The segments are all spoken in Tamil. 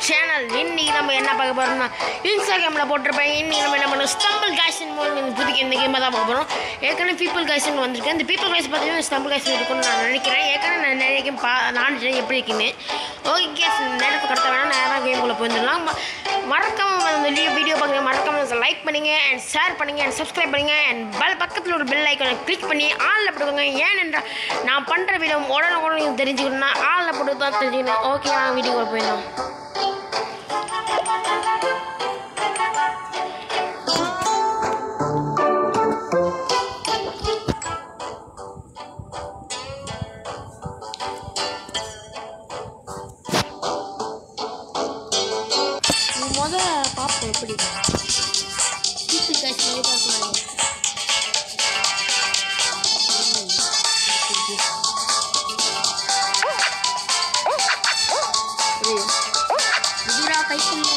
சேனல். இன்னைக்கு நம்ம என்ன பார்க்க போறோம்னா இன்ஸ்டாகிராமில் போட்டிருப்பேன். இன்னைக்கு நம்ம என்ன பண்ணோம் ஸ்டம்பிள் காய்ஸ்ன்னு புதுக்கி இந்த கேமை தான் பார்க்க போகிறோம். ஏற்கனவே பீப்புள் காய்ஸ்ன்னு வந்திருக்கேன். இந்த பீப்புள் காய்ஸ் பார்த்தீங்கன்னா ஸ்டம்பிள் காய்ஸ் இருக்குன்னு நான் நினைக்கிறேன். ஏற்கனவே நான் நிறைய கேம் நான் எப்படி இருக்குன்னு. ஓகே கேஸ் நேரத்தை கடத்த வேணாம், நேராக கேமுக்குள்ளே போயிருந்துடலாம். மறக்காமல் அந்த வீடியோ பார்க்குங்க, மறக்காமல் லைக் பண்ணுங்க அண்ட் ஷேர் பண்ணுங்க அண்ட் சப்ஸ்கிரைப் பண்ணுங்க அண்ட் பக்கத்தில் ஒரு பெல் ஐக்கானை கிளிக் பண்ணி ஆளில் போட்டுக்கோங்க. ஏனென்றால் நான் பண்ணுற வீடியோ உடனே தெரிஞ்சுக்கணும்னா ஆளில் போட்டு தான் தெரிஞ்சுக்கணும். ஓகே நான் வீடியோக்குள்ளே போயிடலாம். முதல்ல பார்ப்போம் எப்படி பீப்புள் காய்ஸ் பார்க்கலாம். இதுரா கைக்குள்ள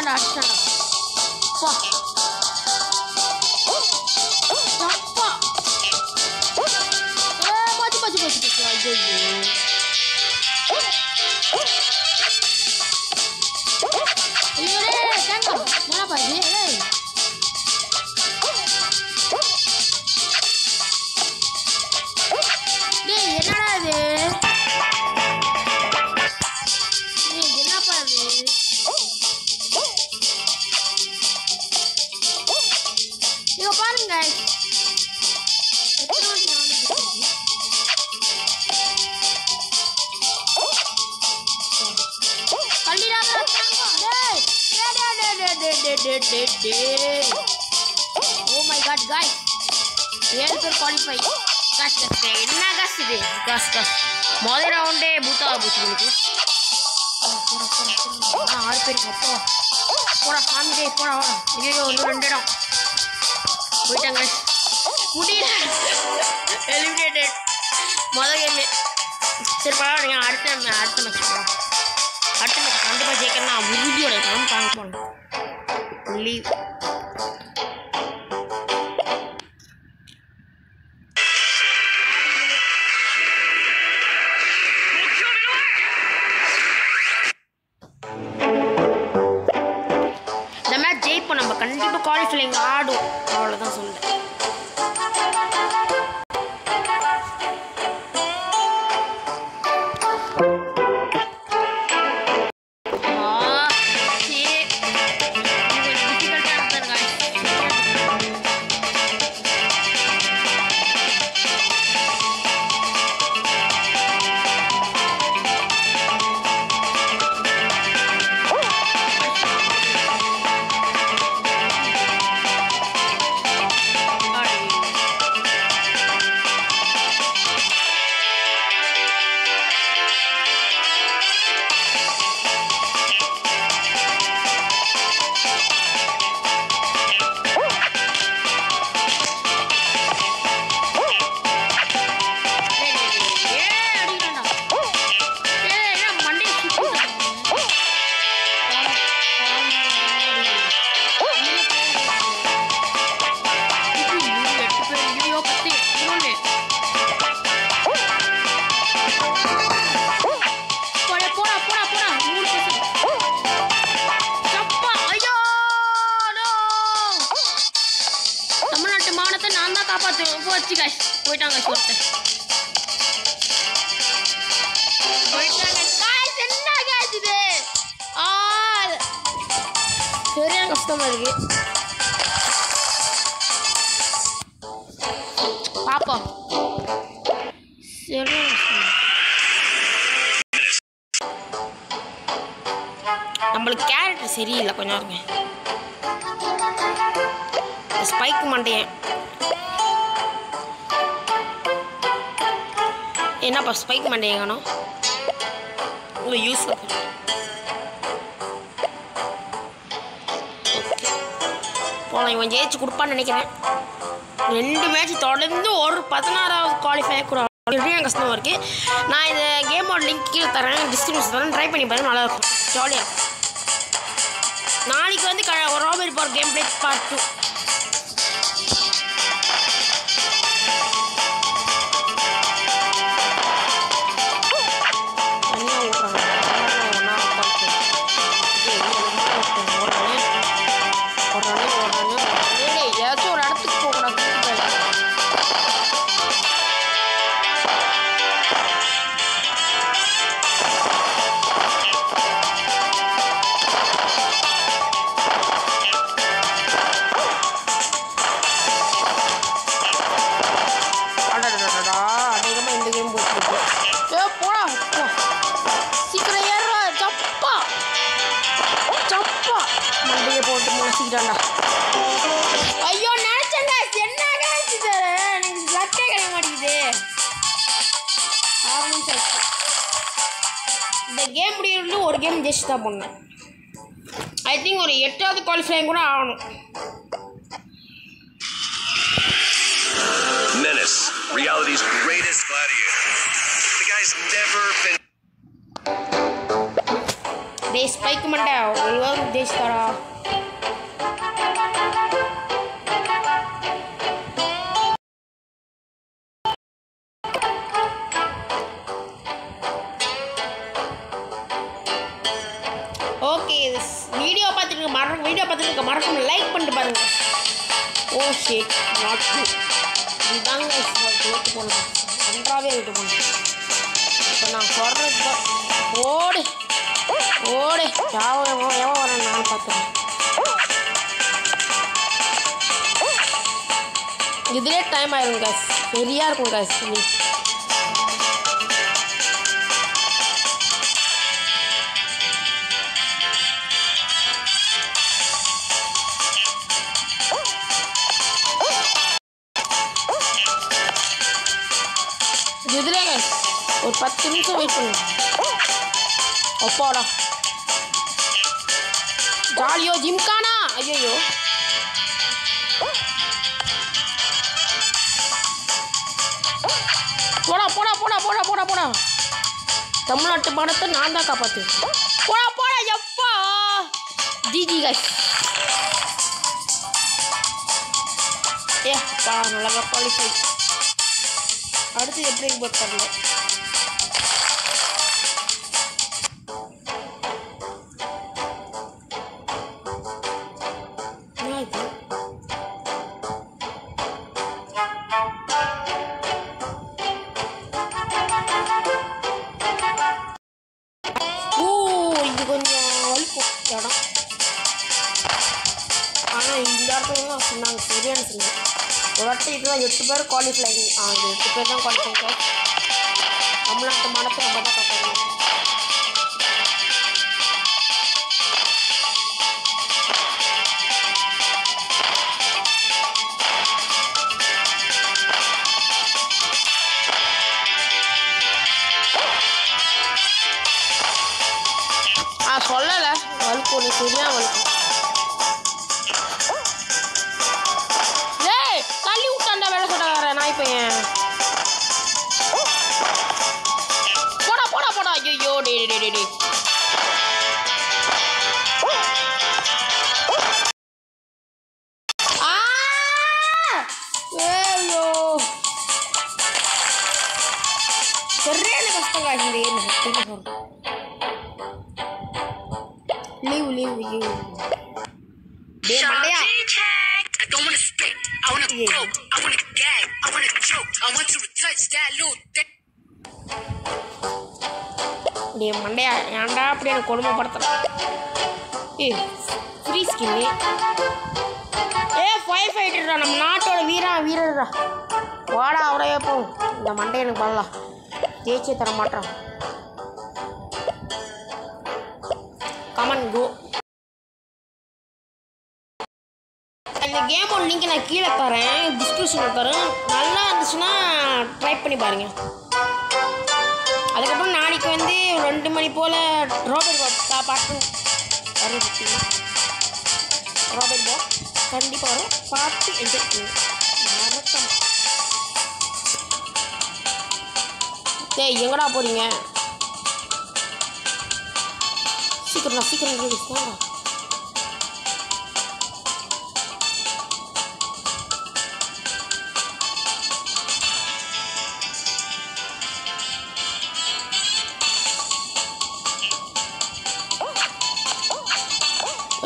அடிச்சாண்டா பா அப்பா பாச்சு பாச்சு பாச்சு பாச்சு ஐயோ தேங்க என்ன பாச்சு டேய் என்னடா இது என்னப்பா இது இங்க பாருங்க Oh my god guys, 7 பேர் குவாலிஃபை. காஸ் என்ன காஸ் இது காஸ் முதல் ரவுண்டே பூத்தா போச்சு உங்களுக்கு. போடா 6 பேருக்கு அப்போ போடா சாமி போடா. ஐயோ இன்னும் 2 இடம் போயிட்டாங்க, முடியல, எலிமினேட்டட் முதல் கேமு. சரி பரவாயில்லைங்க, அடுத்த மேட்ச் போகலாம். அடுத்த மேட்ச் கண்டிப்பாக ஜெயிக்கணும். நான் உறுதியோட இருக்கணும். பார்க்க போகணும் லீவ். இந்த மேட்ச் ஜெயிப்போம் நம்ம கண்டிப்பாக. குவாலிஃபைங் ஆடும், அவ்வளோதான் சொல்லுறேன். மானத்தை நான் தான் காப்பாற்றுவேன். போச்சு காய்ஸ், போயிட்டாங்க ஒருத்தர் போயிட்டாங்க காய்ஸ். என்ன காய்ஸ் இது சரியான கஷ்டமா இருக்கு. பாப்போம் சரியான கஷ்டம். நம்மளுக்கு கேரக்டர் சரியில்லை, கொஞ்சம் இருங்க. ஸ்பைக் மாட்டேன். என்னப்பா ஸ்பைக் மாட்டேன் காணும் உங்கள் யூஸ் போகலாம். இவன் ஜெயிச்சு கொடுப்பான்னு நினைக்கிறேன். 2 மேட்ச் தொடர்ந்து ஒரு 16வது குவாலிஃபை கூட நிறைய கஷ்டமாக இருக்குது. நான் இந்த கேமோட லிங்க் கீழே தரேன், டிஸ்கிரிப்ஷன் தரேன், ட்ரை பண்ணி பாருங்கள், நல்லாயிருக்கும், ஜாலியாக இருக்கும். நாளைக்கு வந்து robbery park game play part 2. ஏதாச்சும் ஒரு இடத்துக்கு போகக்கூடாது. ஐயோ நினைச்சேன் என்ன கிடைச்சது, எனக்கு லக்கே கிடைக்க மாட்டேங்குது. இந்த கேம் முடியறது ஒரு கேம் ஜெஸ்ட் தான் பண்ணேன். ஐ திங்க் ஒரு 8வது குவாலிஃபைங் கூட ஆகணும். Menace, reality's greatest gladiator. The guy's never been. டேய் ஸ்பைக் மண்டை ஒழுங்கா ஜெயிச்சாரா? ஓகே, வீடியோ பார்த்துட்டு மறக்காம லைக் பண்ணிட்டு பாருங்க. Oh shit, not good. இதுதாங்க விட்டு போனேன், நன்றாகவே விட்டு போனேன். இப்போ நான் சொல்கிறது தான். ஓடு ஓடு, எவன் வரேன் நான் பார்த்துறேன். இதுலேயே டைம் ஆயிரும் காசு, சரியாக இருக்கும் காசு. இதுலேயே ஒரு 10 நிமிஷம் வெயிட் பண்ணுங்க. அப்பாடா ஜாலியோ ஜிம்கானா. ஐயோ போடா போடா போடா போடா போடா போடா. தமிழ்நாட்டு படத்தை நான் தான் காப்பாற்றுவேன். போடா போடா எப்பா. GG guys. பா நல்லா குவாலிஃபை. அடுத்து எப்படி போட் பண்ணல. இது கொஞ்சம் வலிக்கும் இடம். ஆனால் இந்த இடத்துல தான் சொன்னாங்க, சரியான சொன்னாங்க. ஒரு இடத்துல இதுதான் 8 பேர் குவாலிஃபைங். 8 பேர் தான் குவாலிஃபைங். தமிழ்நாட்டு மாடத்தை நம்ம தான் காப்பாற்றணும். சொல்லலை வலுக்கும், நீ சரியாக வலுக்கும். ஏய் தள்ளி விட்டாண்டா வேலை சொல்ல நாய் பையன். போடா போடா போடா. ஐயோ டே டே டே டே. ஐயோ சரியான கஷ்டம் காய்ச்சி. Leave. Damn, Mandaya. I don't wanna spit. I wanna go. I wanna gag. I wanna choke. I want you to touch that little thing. Damn, Mandaya. ஏன்டா அப்படி எனக்கு கொடுமைப்படுத்துற? ஃப்ரீ ஸ்கின். ஃபயர் ஃபைட்டர்டா, நம்ம நாட்டோட வீரர்டா. வாடா அவரையே போ. இந்த மண்டை எனக்கு பண்ணலாம், ஜெயிச்சே தர மாட்டான். கமன் கோ. இந்த கேமோட லிங்க் நான் கீழே தரேன், டிஸ்கிரிப்ஷனில் தரேன். நல்லா இருந்துச்சுன்னா ட்ரை பண்ணி பாருங்கள். அதுக்கப்புறம் நாளைக்கு வந்து 2 மணி போல் ராபர்ட் பாட்டு வரும். ராபர்ட் பாக் கண்டிப்பாக வரும், பார்த்து என்ஜாய் பண்ணுங்க. மறக்காம டேய் எங்கடா போறீங்க? சீக்கிரம் சீக்கிரம்.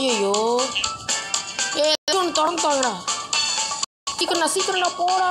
ஐயோ ஒன்று தொடங்குவாங்கடா. சீக்கிரம் போடா.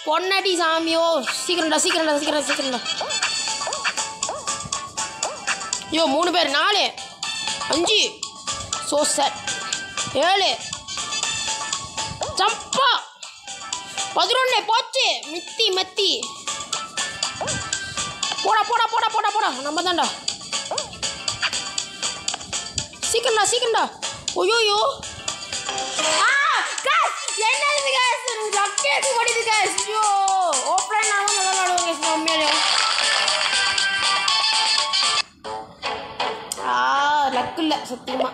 பொன்னாடி சாமியோ சீக்கிரம்டா. ஐயோ 3 பேர் 4 5 சோ சார் 7 சம்பா 11 போச்சு. மெத்தி போடா நம்ம தான்டா. சீக்கிரம்டா. ஐயோ என்னது गाइस ரக்கெட் ஓடிது गाइस. ஐயோ ஓபன் ஆனா நல்லா ஆடுவாங்க गाइस உண்மையிலே. லக் இல்ல சத்தியமா.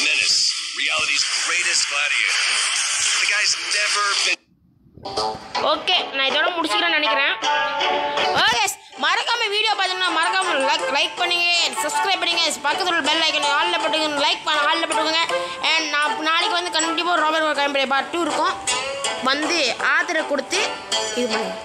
Menace, reality's greatest gladiator. The guy's never been. Okay நான் இதோட முடிச்சுக்கிறேன்னு நினைக்கிறேன். ஓகே மறக்காம வீடியோ பார்த்தீங்கன்னா மறக்காம லைக் பண்ணுங்க, சப்ஸ்கிரைப் பண்ணுங்க, பக்கத்துல பெல் ஐக்கன் ஆல்ல போட்டுங்க, லைக் பண்ண ஆல்ல போட்டுங்க. அண்ட் நான் நாளைக்கு வந்து கண்டிப்பாக ராபர்ட் பார்ட் 2 இருக்கும். வந்து ஆதரவு கொடுத்து இது பண்ணுங்க.